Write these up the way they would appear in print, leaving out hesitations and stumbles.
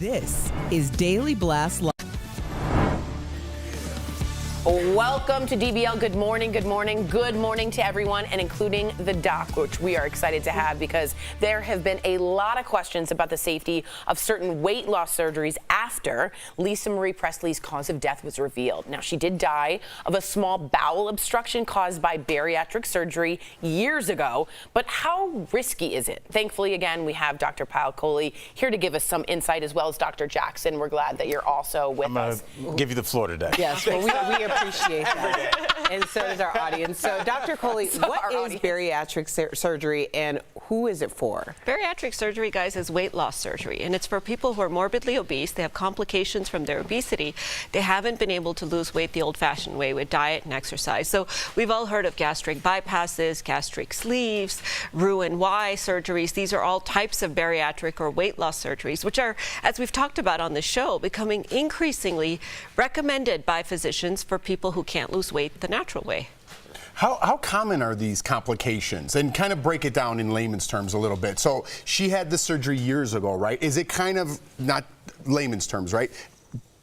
This is Daily Blast Live. Welcome to DBL. Good morning, good morning, good morning to everyone, and including the doc, which we are excited to have because there have been a lot of questions about the safety of certain weight loss surgeries after Lisa Marie Presley's cause of death was revealed. Now, she did die of a small bowel obstruction caused by bariatric surgery years ago, but how risky is it? Thankfully, again, we have Dr. Pal Coley here to give us some insight, as well as Dr. Jackson. We're glad that you're also with us. I'm going to give you the floor today. Yes, well, we appreciate that. And so does our audience. So, Dr. Coley, what is bariatric surgery and who is it for? Bariatric surgery, guys, is weight loss surgery, and it's for people who are morbidly obese. They have complications from their obesity. They haven't been able to lose weight the old-fashioned way with diet and exercise. So we've all heard of gastric bypasses, gastric sleeves, Roux-en-Y surgeries. These are all types of bariatric or weight loss surgeries, which are, as we've talked about on the show, becoming increasingly recommended by physicians for people who can't lose weight the natural way. How common are these complications? And kind of break it down in layman's terms a little bit. So she had this surgery years ago, right? Is it kind of, not layman's terms, right?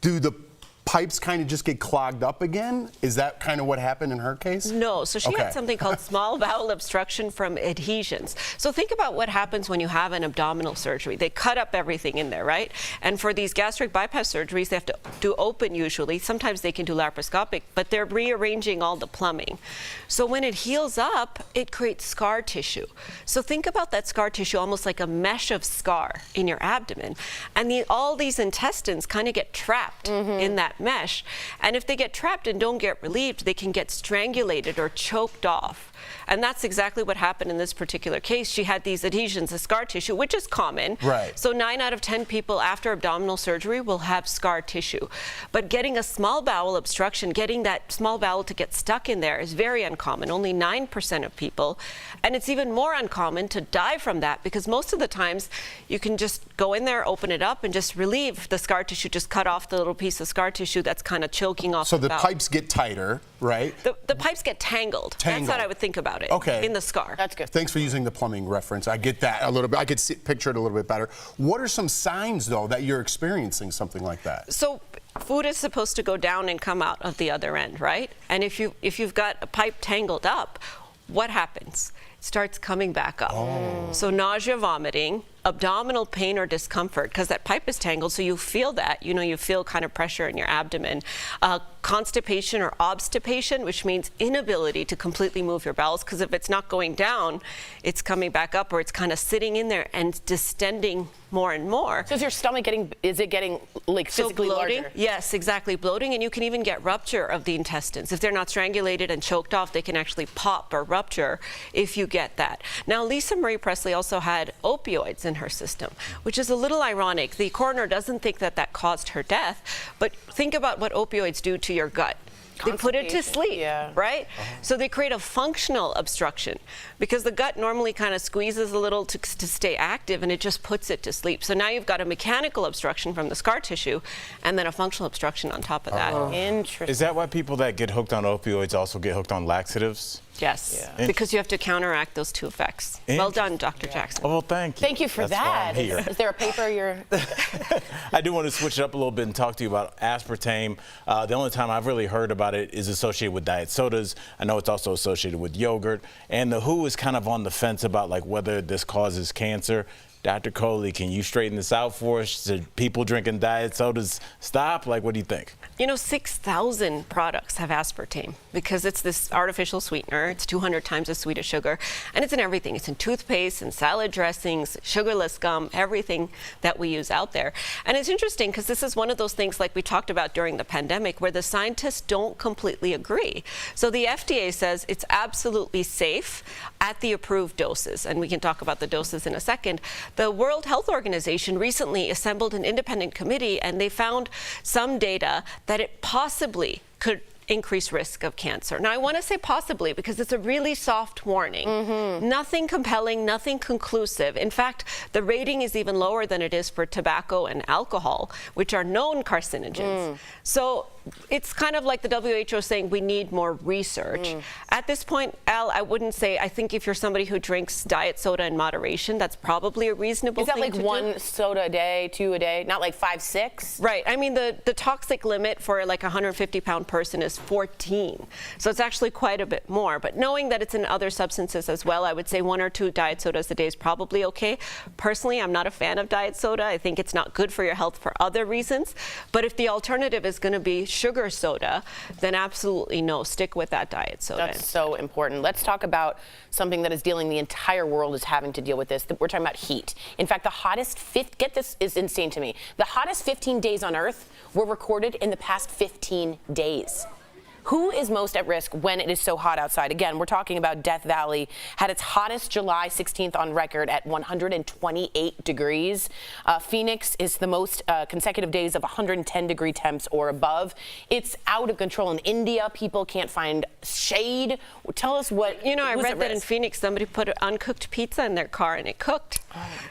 Do the pipes kind of just get clogged up again? Is that kind of what happened in her case? No, so she had something called small bowel obstruction from adhesions. So think about what happens when you have an abdominal surgery. They cut up everything in there, right? And for these gastric bypass surgeries, they have to do open usually. Sometimes they can do laparoscopic, but they're rearranging all the plumbing. So when it heals up, it creates scar tissue. So think about that scar tissue almost like a mesh of scar in your abdomen. And all these intestines kind of get trapped in that mesh, and if they get trapped and don't get relieved, they can get strangulated or choked off. And that's exactly what happened in this particular case. She had these adhesions, the scar tissue, which is common. Right. So 9 out of 10 people after abdominal surgery will have scar tissue. But getting a small bowel obstruction, getting that small bowel to get stuck in there is very uncommon, only 9% of people. And it's even more uncommon to die from that because most of the times you can just go in there, open it up, and just relieve the scar tissue, just cut off the little piece of scar tissue that's kind of choking off so the bowel. pipes get tighter, right? The pipes get tangled. That's what I would think about it. Okay. In the scar. That's good. Thanks for using the plumbing reference. I get that a little bit. I could picture it a little bit better. What are some signs, though, that you're experiencing something like that? So food is supposed to go down and come out of the other end, right? And if you've got a pipe tangled up, what happens? It starts coming back up. So nausea, vomiting, abdominal pain or discomfort, because that pipe is tangled, so you feel that. You know, you feel kind of pressure in your abdomen. Constipation or obstipation, which means inability to completely move your bowels, because if it's not going down, it's coming back up, or it's kind of sitting in there and distending more and more. So is your stomach getting like physically bloating, larger? Yes, exactly, bloating, and you can even get rupture of the intestines. If they're not strangulated and choked off, they can actually pop or rupture if you get that. Now, Lisa Marie Presley also had opioids in her system, which is a little ironic. The coroner doesn't think that that caused her death, but think about what opioids do to your gut. They put it to sleep, right? So they create a functional obstruction because the gut normally kind of squeezes a little to stay active, and it just puts it to sleep. So now you've got a mechanical obstruction from the scar tissue and then a functional obstruction on top of that. Interesting. Is that why people that get hooked on opioids also get hooked on laxatives? Yes, because you have to counteract those two effects. Well done, Dr. Jackson. Oh, well, thank you. Thank you for that. Is there a paper you're... I do want to switch it up a little bit and talk to you about aspartame. The only time I've really heard about it is associated with diet sodas. I know it's also associated with yogurt. And the WHO is kind of on the fence about like whether this causes cancer. Dr. Coley, can you straighten this out for us? Should people drinking diet sodas stop? Like, what do you think? You know, 6,000 products have aspartame because it's this artificial sweetener. It's 200 times as sweet as sugar, and it's in everything. It's in toothpaste and salad dressings, sugarless gum, everything that we use out there. And it's interesting because this is one of those things like we talked about during the pandemic where the scientists don't completely agree. So the FDA says it's absolutely safe at the approved doses, and we can talk about the doses in a second. The World Health Organization recently assembled an independent committee, and they found some data that it possibly could increased risk of cancer. Now, I want to say possibly because it's a really soft warning. Nothing compelling, nothing conclusive. In fact, the rating is even lower than it is for tobacco and alcohol, which are known carcinogens. So it's kind of like the WHO saying we need more research. At this point, Al, I wouldn't say, I think if you're somebody who drinks diet soda in moderation, that's probably a reasonable thing to do. Is that like one soda a day, 2 a day, not like 5, 6? Right. I mean, the toxic limit for like a 150-pound person is 14. So it's actually quite a bit more. But knowing that it's in other substances as well, I would say 1 or 2 diet sodas a day is probably okay. Personally, I'm not a fan of diet soda. I think it's not good for your health for other reasons. But if the alternative is going to be sugar soda, then absolutely no, stick with that diet soda. That's so important. Let's talk about something that is dealing, the entire world is having to deal with this. We're talking about heat. In fact, the hottest, get this is insane to me. The hottest 15 days on Earth were recorded in the past 15 days. Who is most at risk when it is so hot outside? Again, we're talking about Death Valley. Had its hottest July 16th on record at 128 degrees. Phoenix is the most consecutive days of 110-degree temps or above. It's out of control. In India, people can't find shade. Tell us what. You know, I read that in Phoenix, somebody put an uncooked pizza in their car and it cooked.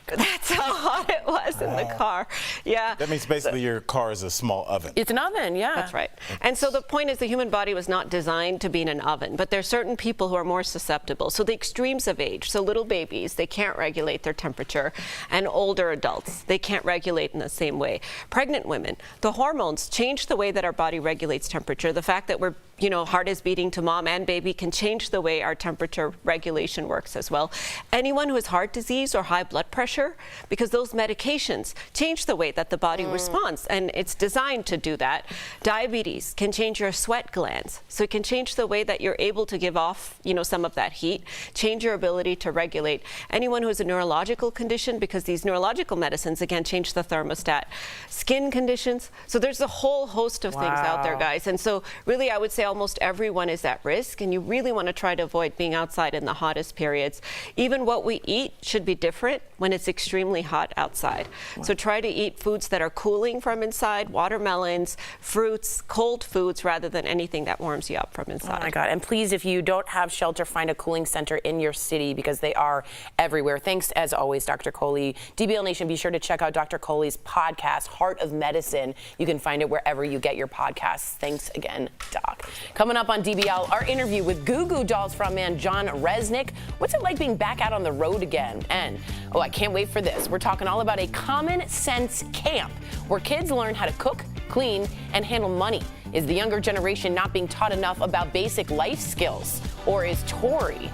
That's how hot it was in the car. Yeah. That means basically your car is a small oven. It's an oven, yeah. That's right. And so the point is the human body was not designed to be in an oven, but there are certain people who are more susceptible. So the extremes of age, so little babies, they can't regulate their temperature, and older adults, they can't regulate in the same way. Pregnant women, the hormones change the way that our body regulates temperature. The fact that we're, you know, heart is beating to mom and baby can change the way our temperature regulation works as well. Anyone who has heart disease or high blood pressure, because those medications change the way that the body responds, and it's designed to do that. Diabetes can change your sweat glands, so it can change the way that you're able to give off, you know, some of that heat, change your ability to regulate. Anyone who has a neurological condition, because these neurological medicines, again, change the thermostat. Skin conditions, so there's a whole host of things out there, guys. And so really, I would say almost everyone is at risk, and you really want to try to avoid being outside in the hottest periods. Even what we eat should be different when it's extremely hot outside. So try to eat foods that are cooling from inside, watermelons, fruits, cold foods, rather than anything that warms you up from inside. Oh my God. And please, if you don't have shelter, find a cooling center in your city, because they are everywhere. Thanks, as always, Dr. Coley. DBL Nation, be sure to check out Dr. Coley's podcast, Heart of Medicine. You can find it wherever you get your podcasts. Thanks again, Doc. Coming up on DBL, our interview with Goo Goo Dolls frontman John Resnick. What's it like being back out on the road again? And, oh, I can't wait for this. We're talking all about a common sense camp where kids learn how to cook, clean, and handle money. Is the younger generation not being taught enough about basic life skills? Or is Tori?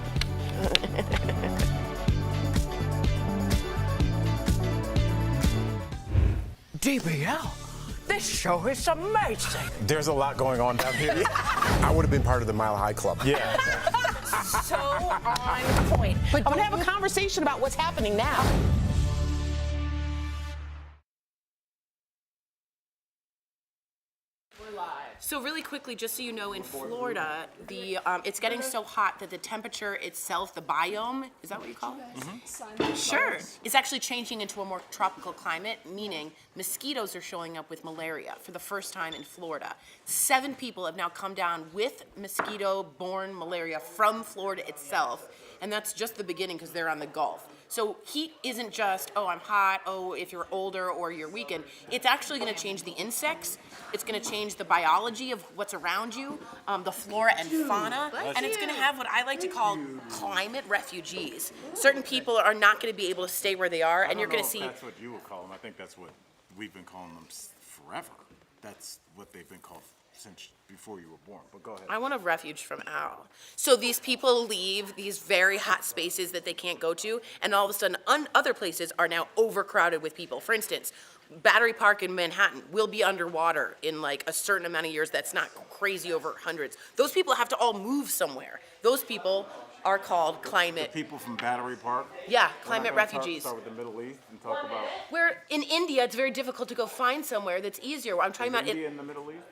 DBL, this show is amazing. There's a lot going on down here. I would have been part of the Mile High Club. Yeah. So on point. But I'm going to have a conversation about what's happening now. So really quickly, just so you know, in Florida, the it's getting so hot that the temperature itself, the biome, is that what you call it? Mm-hmm. Sure. It's actually changing into a more tropical climate, meaning mosquitoes are showing up with malaria for the first time in Florida. 7 people have now come down with mosquito-borne malaria from Florida itself, and that's just the beginning because they're on the Gulf. So heat isn't just, oh, I'm hot, oh, if you're older or you're weakened. It's actually going to change the insects. It's going to change the biology of what's around you, the flora and fauna. And it's going to have what I like to call climate refugees. Certain people are not going to be able to stay where they are, and you're going to see. That's what you would call them. I think that's what we've been calling them forever. That's what they've been called since before you were born. But go ahead. I want a refuge from Al. So these people leave these very hot spaces that they can't go to, and all of a sudden other places are now overcrowded with people. For instance, Battery Park in Manhattan will be underwater in like a certain amount of years. That's not crazy, over hundreds. Those people have to all move somewhere. Those people are called climate. The people from Battery Park? Yeah, climate refugees. Start with the Middle East and talk about. Where in India, it's very difficult to go find somewhere that's easier. I'm talking about India in the Middle East?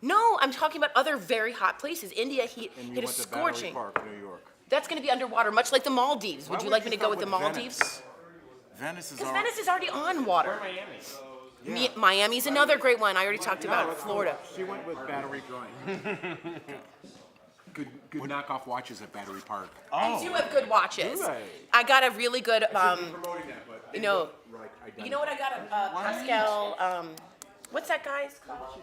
No, I'm talking about other very hot places. India heat And you it went is to scorching. Battery Park, New York. That's going to be underwater, much like the Maldives. Would you like me to go with the Maldives? Venice is Because Venice is already on water. Miami's another great one. I already talked about Florida. She went with Battery Park. Good knockoff watches at Battery Park. I do have good watches. Do they? I got a really good, Promoting that, but you know right, what I got? Pascal, what's that guy's called?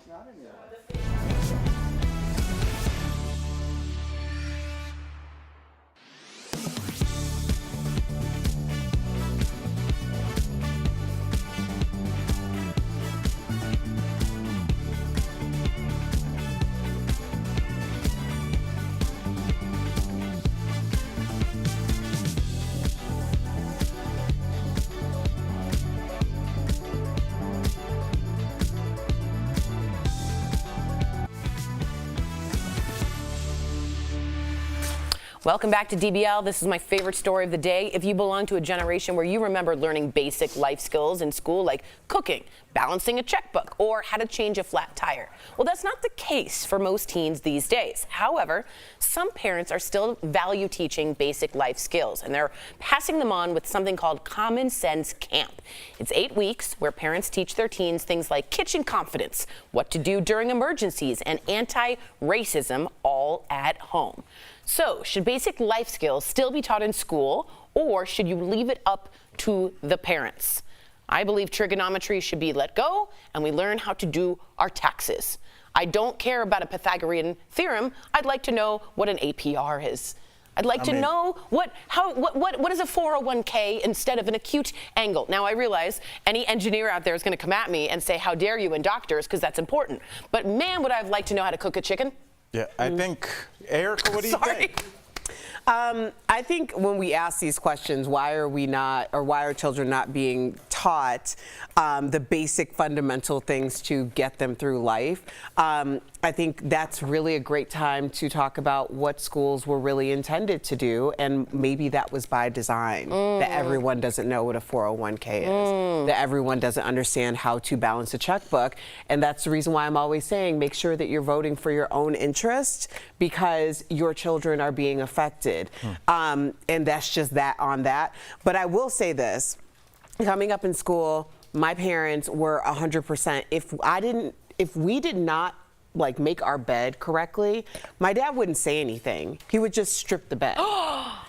Welcome back to DBL. This is my favorite story of the day. If you belong to a generation where you remember learning basic life skills in school like cooking, balancing a checkbook, or how to change a flat tire, well, that's not the case for most teens these days. However, some parents are still value teaching basic life skills, and they're passing them on with something called Common Sense Camp. It's 8 weeks where parents teach their teens things like kitchen confidence, what to do during emergencies, and anti-racism all at home. So, should basic life skills still be taught in school, or should you leave it up to the parents? I believe trigonometry should be let go, and we learn how to do our taxes. I don't care about a Pythagorean theorem. I'd like to know what an APR is. I'd like to know what is a 401k instead of an acute angle. Now, I realize any engineer out there is going to come at me and say, how dare you, and doctors, because that's important. But man, would I have liked to know how to cook a chicken. Yeah, I think, Erica, what do you think? I think when we ask these questions, why are we not, or why are children not being taught the basic fundamental things to get them through life? I think that's really a great time to talk about what schools were really intended to do, and maybe that was by design, that everyone doesn't know what a 401k is, that everyone doesn't understand how to balance a checkbook, and that's the reason why I'm always saying make sure that you're voting for your own interest, because your children are being affected. And that's just that on that. But I will say this, coming up in school, my parents were 100%. If we did not like make our bed correctly, my dad wouldn't say anything. He would just strip the bed.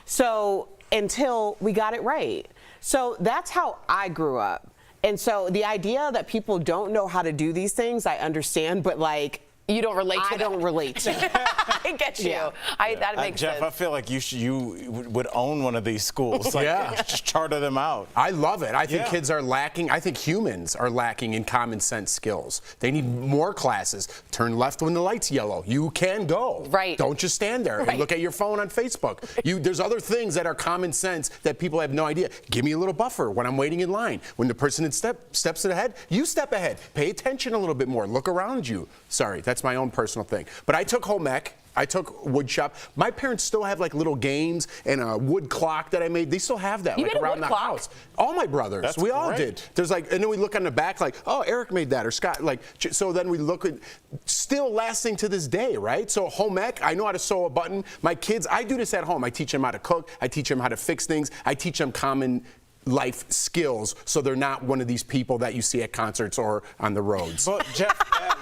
So until we got it right. So that's how I grew up. And so the idea that people don't know how to do these things, I understand, but like, you don't relate to I don't relate to it. I get you. Yeah. That makes Jeff, sense. I feel like you would own one of these schools. Like, just charter them out. I love it. I think kids are lacking. I think humans are lacking in common sense skills. They need more classes. Turn left when the light's yellow. You can go. Right. Don't just stand there and look at your phone on Facebook. There's other things that are common sense that people have no idea. Give me a little buffer when I'm waiting in line. When the person steps ahead, you step ahead. Pay attention a little bit more. Look around you. Sorry, that's my own personal thing. But I took home ec. I took wood shop. My parents still have like little games and a wood clock that I made. They still have that, You like made a around wood the clock? house. All my brothers, That's we all great. did. There's like, and then we look on the back like, oh, Eric made that, or Scott, like, so then we look at, still lasting to this day, right? So home ec, I know how to sew a button. My kids, I do this at home. I teach them how to cook. I teach them how to fix things. I teach them common life skills, so they're not one of these people that you see at concerts or on the roads. Well, Jeff,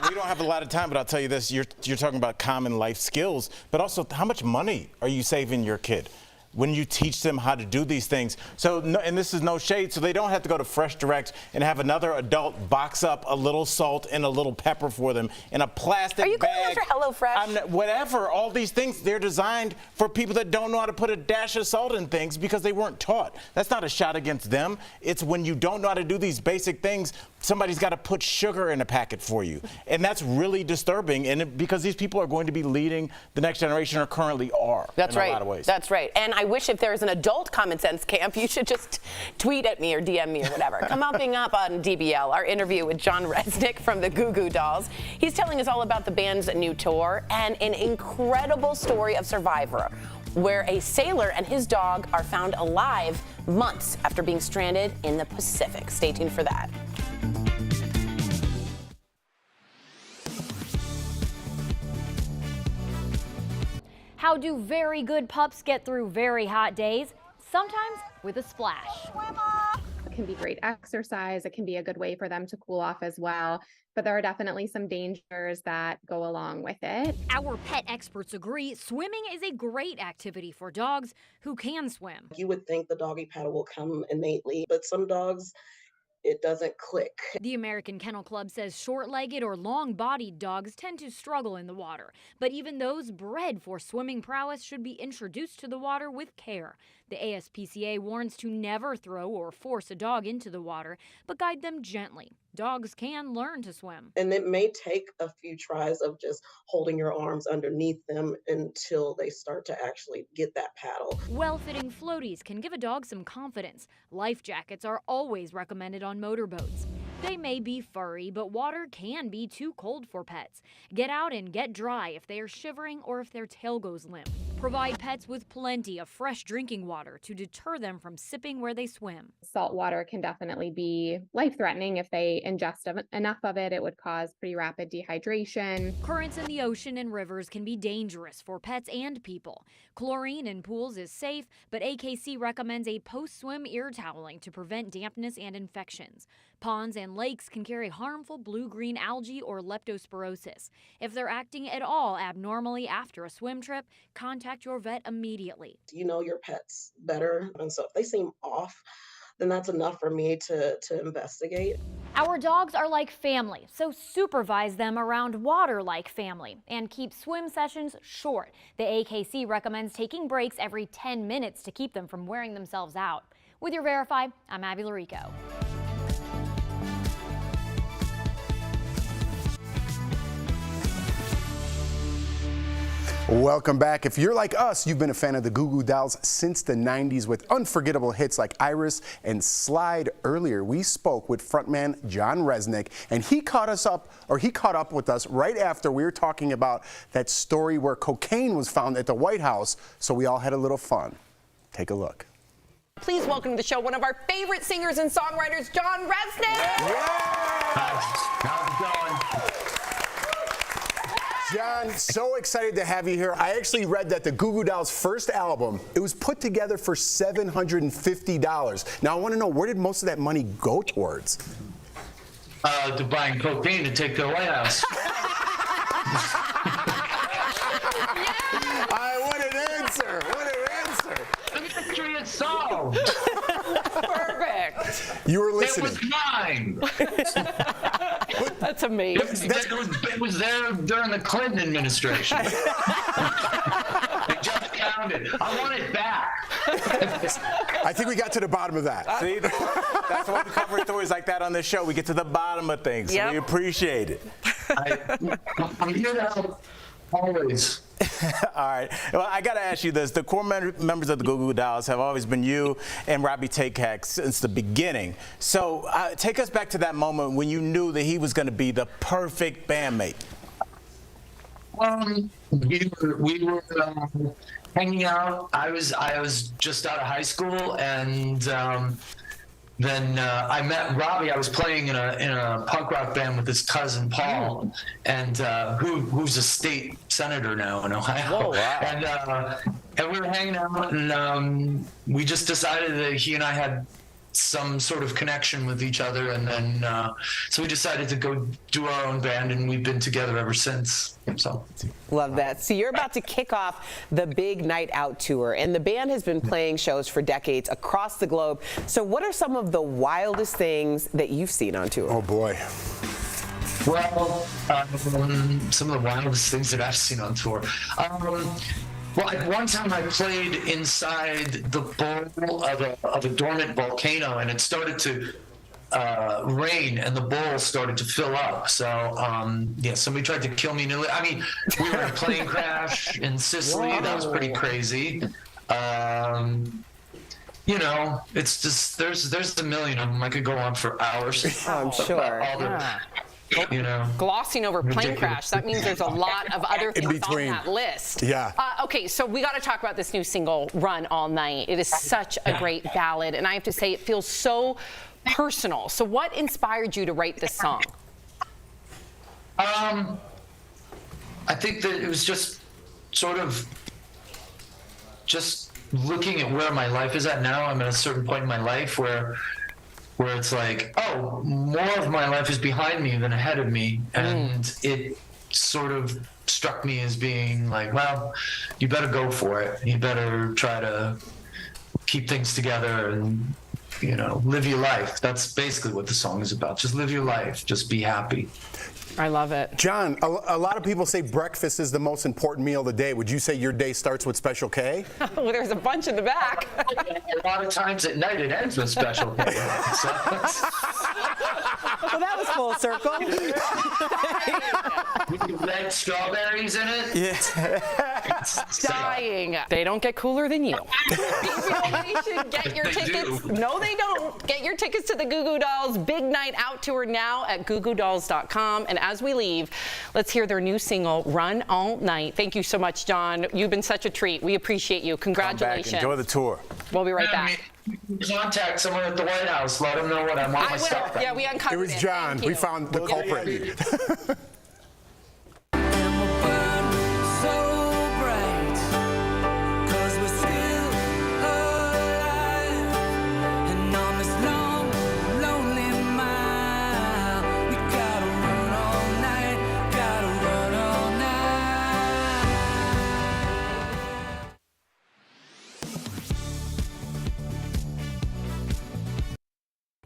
we don't have a lot of time, but I'll tell you this. You're talking about common life skills, but also how much money are you saving your kid when you teach them how to do these things? So, and this is no shade, so they don't have to go to Fresh Direct and have another adult box up a little salt and a little pepper for them in a plastic bag. Are you calling us for HelloFresh? Whatever. All these things, they're designed for people that don't know how to put a dash of salt in things because they weren't taught. That's not a shot against them. It's when you don't know how to do these basic things, somebody's got to put sugar in a packet for you. And that's really disturbing, and because these people are going to be leading the next generation, or currently are. That's in right. a lot of ways. That's right. And I wish if there was an adult common sense camp, you should just tweet at me or DM me or whatever. Coming up on DBL, our interview with John Resnick from the Goo Goo Dolls. He's telling us all about the band's new tour and an incredible story of survivor, where a sailor and his dog are found alive months after being stranded in the Pacific. Stay tuned for that. How do very good pups get through very hot days? Sometimes with a splash. It can be great exercise. It can be a good way for them to cool off as well. But there are definitely some dangers that go along with it. Our pet experts agree swimming is a great activity for dogs who can swim. You would think the doggy paddle will come innately, but some dogs, it doesn't click. The American Kennel Club says short-legged or long-bodied dogs tend to struggle in the water, but even those bred for swimming prowess should be introduced to the water with care. The ASPCA warns to never throw or force a dog into the water, but guide them gently. Dogs can learn to swim. And it may take a few tries of just holding your arms underneath them until they start to actually get that paddle. Well-fitting floaties can give a dog some confidence. Life jackets are always recommended on motorboats. They may be furry, but water can be too cold for pets. Get out and get dry if they are shivering or if their tail goes limp. Provide pets with plenty of fresh drinking water to deter them from sipping where they swim. Salt water can definitely be life-threatening. If they ingest enough of it, it would cause pretty rapid dehydration. Currents in the ocean and rivers can be dangerous for pets and people. Chlorine in pools is safe, but AKC recommends a post-swim ear toweling to prevent dampness and infections. Ponds and lakes can carry harmful blue-green algae or leptospirosis. If they're acting at all abnormally after a swim trip, contact your vet immediately. You know your pets better, and so if they seem off, then that's enough for me to investigate. Our dogs are like family, so supervise them around water like family and keep swim sessions short. The AKC recommends taking breaks every 10 minutes to keep them from wearing themselves out. With your Verify, I'm Abby Larico. Welcome back. If you're like us, you've been a fan of the Goo Goo Dolls since the 90s with unforgettable hits like Iris and Slide. Earlier, we spoke with frontman John Resnick, and he caught up with us right after we were talking about that story where cocaine was found at the White House, so we all had a little fun. Take a look. Please welcome to the show one of our favorite singers and songwriters, John Resnick. How's it going? John, so excited to have you here. I actually read that the Goo Goo Dolls' first album, it was put together for $750. Now, I want to know, where did most of that money go towards? To buying cocaine to take to the White House. What an answer. What an answer. The mystery is solved. Perfect. You were listening. It was mine. That's amazing. It was there during the Clinton administration. They just found it. I want it back. I think we got to the bottom of that. See, that's why we cover stories like that on this show. We get to the bottom of things. Yep. So we appreciate it. I'm here to help. Always. All right. Well, I got to ask you this. The core members of the Goo Goo Dolls have always been you and Robbie Takak since the beginning. So take us back to that moment when you knew that he was going to be the perfect bandmate. We were hanging out. I was just out of high school, and then I met Robbie. I was playing in a punk rock band with his cousin Paul, and who's a state senator now in Ohio. Oh, wow. And we were hanging out, and we just decided that he and I had some sort of connection with each other, and then so we decided to go do our own band, and we've been together ever since. So Love that. So you're about to kick off the big Night Out tour, and the band has been playing shows for decades across the globe. So what are some of the wildest things that you've seen on tour? Oh boy. Well, some of the wildest things that I've seen on tour. Well, at one time I played inside the bowl of a dormant volcano, and it started to rain, and the bowl started to fill up. So, yeah, somebody tried to kill me. I mean, we were in a plane crash in Sicily. Whoa. That was pretty crazy. You know, it's just there's a million of them. I could go on for hours. I'm sure. You know, glossing over plane ridiculous. crash. That means there's a lot of other things on that list. Yeah. Okay, so we got to talk about this new single, Run All Night. It is such a great ballad, and I have to say it feels so personal. So what inspired you to write this song? I think that it was just sort of just looking at where my life is at now. I'm at a certain point in my life where it's like, oh, more of my life is behind me than ahead of me. And it sort of struck me as being like, well, you better go for it. You better try to keep things together and, you know, live your life. That's basically what the song is about. Just live your life. Just be happy. I love it. John, a lot of people say breakfast is the most important meal of the day. Would you say your day starts with Special K? Well, there's a bunch in the back. A lot of times at night it ends with Special K. So Well, that was full circle. with red strawberries in it. Yeah. dying. They don't get cooler than you. DBL Nation, get your tickets. No, they don't. Get your tickets to the Goo Goo Dolls Big Night Out Tour now at googooDolls.com. And as we leave, let's hear their new single, Run All Night. Thank you so much, John. You've been such a treat. We appreciate you. Congratulations. Come back. Enjoy the tour. We'll be right back. Contact someone at the White House. Let them know what I want my stuff back. Yeah, we uncovered it. It was John. We found the culprit.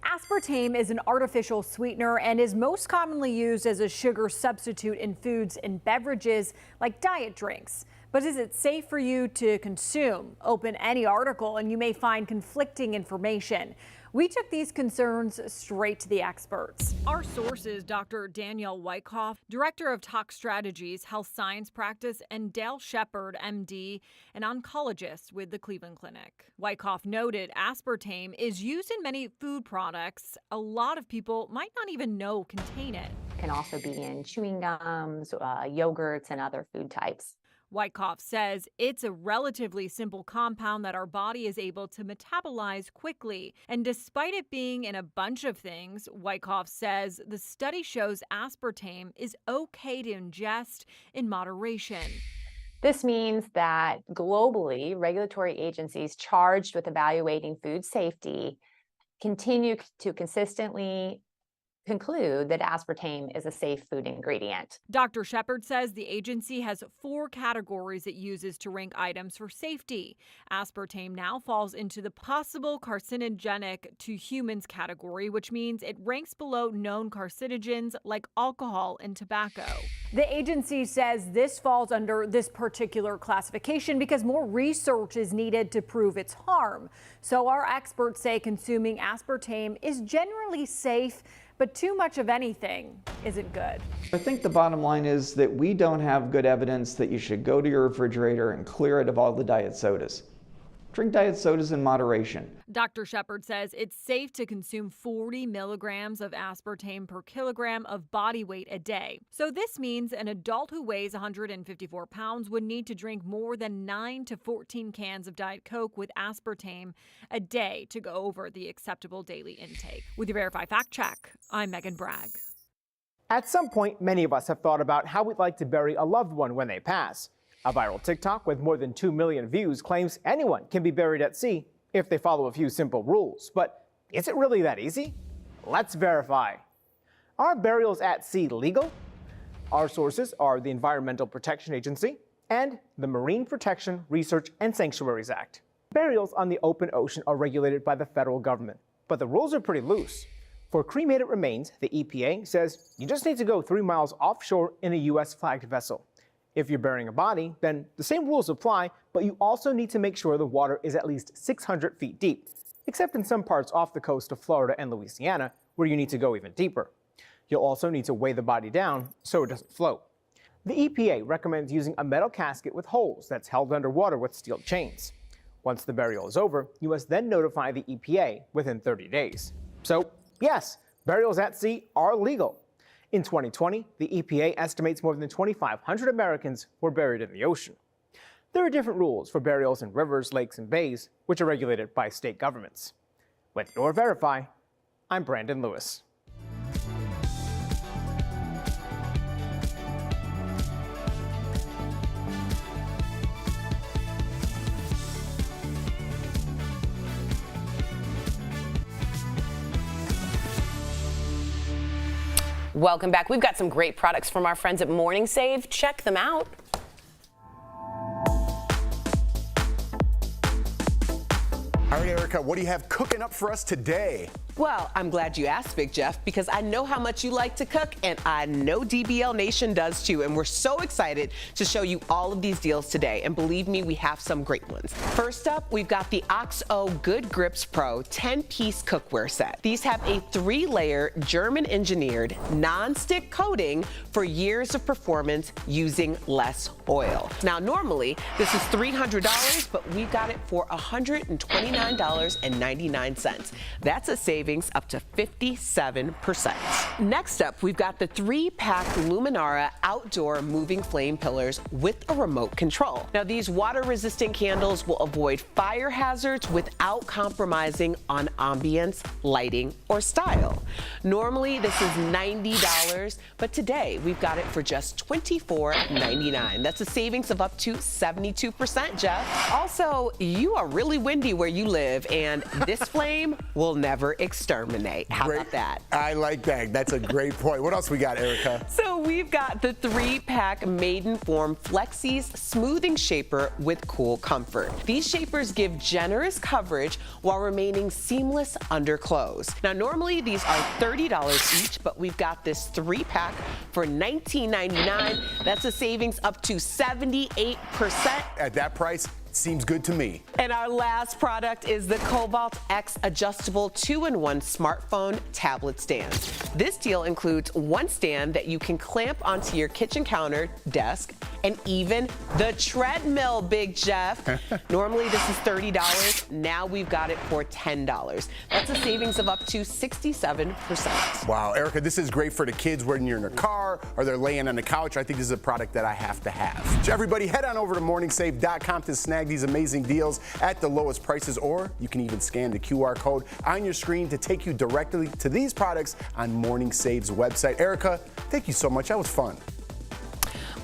Aspartame is an artificial sweetener and is most commonly used as a sugar substitute in foods and beverages like diet drinks. But is it safe for you to consume? Open any article and you may find conflicting information. We took these concerns straight to the experts. Our source is Dr. Danielle Wyckoff, Director of Tox Strategies, Health Science Practice, and Dale Shepard, MD, an oncologist with the Cleveland Clinic. Wyckoff noted aspartame is used in many food products a lot of people might not even know contain it. It can also be in chewing gums, yogurts, and other food types. Wyckoff says it's a relatively simple compound that our body is able to metabolize quickly. And despite it being in a bunch of things, Wyckoff says the study shows aspartame is okay to ingest in moderation. This means that globally, regulatory agencies charged with evaluating food safety continue to consistently conclude that aspartame is a safe food ingredient. Dr. Shepard says the agency has 4 categories it uses to rank items for safety. Aspartame now falls into the possible carcinogenic to humans category, which means it ranks below known carcinogens like alcohol and tobacco. The agency says this falls under this particular classification because more research is needed to prove its harm. So our experts say consuming aspartame is generally safe, but too much of anything isn't good. I think the bottom line is that we don't have good evidence that you should go to your refrigerator and clear it of all the diet sodas. Drink diet sodas in moderation. Dr. Shepard says it's safe to consume 40 milligrams of aspartame per kilogram of body weight a day. So this means an adult who weighs 154 pounds would need to drink more than 9 to 14 cans of Diet Coke with aspartame a day to go over the acceptable daily intake. With your Verify Fact Check, I'm Megan Bragg. At some point, many of us have thought about how we'd like to bury a loved one when they pass. A viral TikTok with more than 2 million views claims anyone can be buried at sea if they follow a few simple rules. But is it really that easy? Let's verify. Are burials at sea legal? Our sources are the Environmental Protection Agency and the Marine Protection, Research, and Sanctuaries Act. Burials on the open ocean are regulated by the federal government, but the rules are pretty loose. For cremated remains, the EPA says you just need to go 3 miles offshore in a U.S. flagged vessel. If you're burying a body, then the same rules apply, but you also need to make sure the water is at least 600 feet deep, except in some parts off the coast of Florida and Louisiana, where you need to go even deeper. You'll also need to weigh the body down so it doesn't float. The EPA recommends using a metal casket with holes that's held underwater with steel chains. Once the burial is over, you must then notify the EPA within 30 days. So, yes, burials at sea are legal. In 2020, the EPA estimates more than 2,500 Americans were buried in the ocean. There are different rules for burials in rivers, lakes, and bays, which are regulated by state governments. With your Verify, I'm Brandon Lewis. Welcome back. We've got some great products from our friends at Morning Save. Check them out. All right, Erica, what do you have cooking up for us today? Well, I'm glad you asked, Big Jeff, because I know how much you like to cook, and I know DBL Nation does too, and we're so excited to show you all of these deals today, and believe me, we have some great ones. First up, we've got the OXO Good Grips Pro 10-piece cookware set. These have a 3-layer German-engineered non-stick coating for years of performance using less oil. Now, normally this is $300, but we've got it for $129.99. That's a savings up to 57%. Next up, we've got the 3-pack Luminara outdoor moving flame pillars with a remote control. Now, these water-resistant candles will avoid fire hazards without compromising on ambience, lighting, or style. Normally, this is $90, but today we've got it for just $24.99. That's a savings of up to 72%, Jeff. Also, you are really windy where you live, and this flame will never exterminate. How about that? I like that. That's a great point. What else we got, Erica? So we've got the 3-pack Maidenform Flexi's smoothing shaper with cool comfort. These shapers give generous coverage while remaining seamless under clothes. Now, normally these are $30 each, but we've got this 3-pack for $19.99. That's a savings up to 78%. At that price, seems good to me. And our last product is the Cobalt X adjustable 2-in-1 smartphone tablet stand. This deal includes one stand that you can clamp onto your kitchen counter, desk, and even the treadmill, Big Jeff. Normally this is $30. Now we've got it for $10. That's a savings of up to 67%. Wow, Erica, this is great for the kids when you're in their car or they're laying on the couch. I think this is a product that I have to have. Everybody, head on over to morningsave.com to snag these amazing deals at the lowest prices, or you can even scan the QR code on your screen to take you directly to these products on Morning Save's website. Erica, thank you so much. That was fun.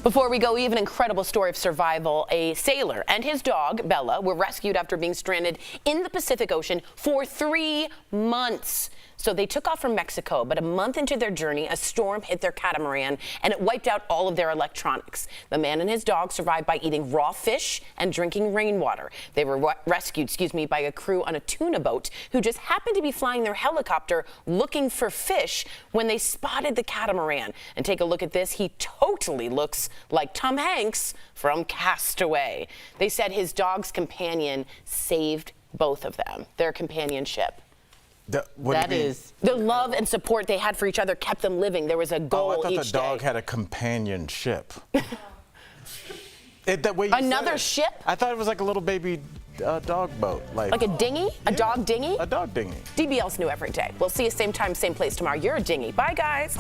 Before we go, we have an incredible story of survival. A sailor and his dog, Bella, were rescued after being stranded in the Pacific Ocean for 3 months. So they took off from Mexico, but a month into their journey, a storm hit their catamaran and it wiped out all of their electronics. The man and his dog survived by eating raw fish and drinking rainwater. They were rescued, by a crew on a tuna boat who just happened to be flying their helicopter looking for fish when they spotted the catamaran. And take a look at this. He totally looks like Tom Hanks from Castaway. They said his dog's companion saved both of them, their companionship. That is the love and support they had for each other kept them living. There was a goal I thought each the dog day. had a companionship. That way Another ship? I thought it was like a little baby dog boat. Like a dinghy? A dog dinghy? A dog dinghy. DBL's new every day. We'll see you same time, same place tomorrow. You're a dinghy. Bye, guys.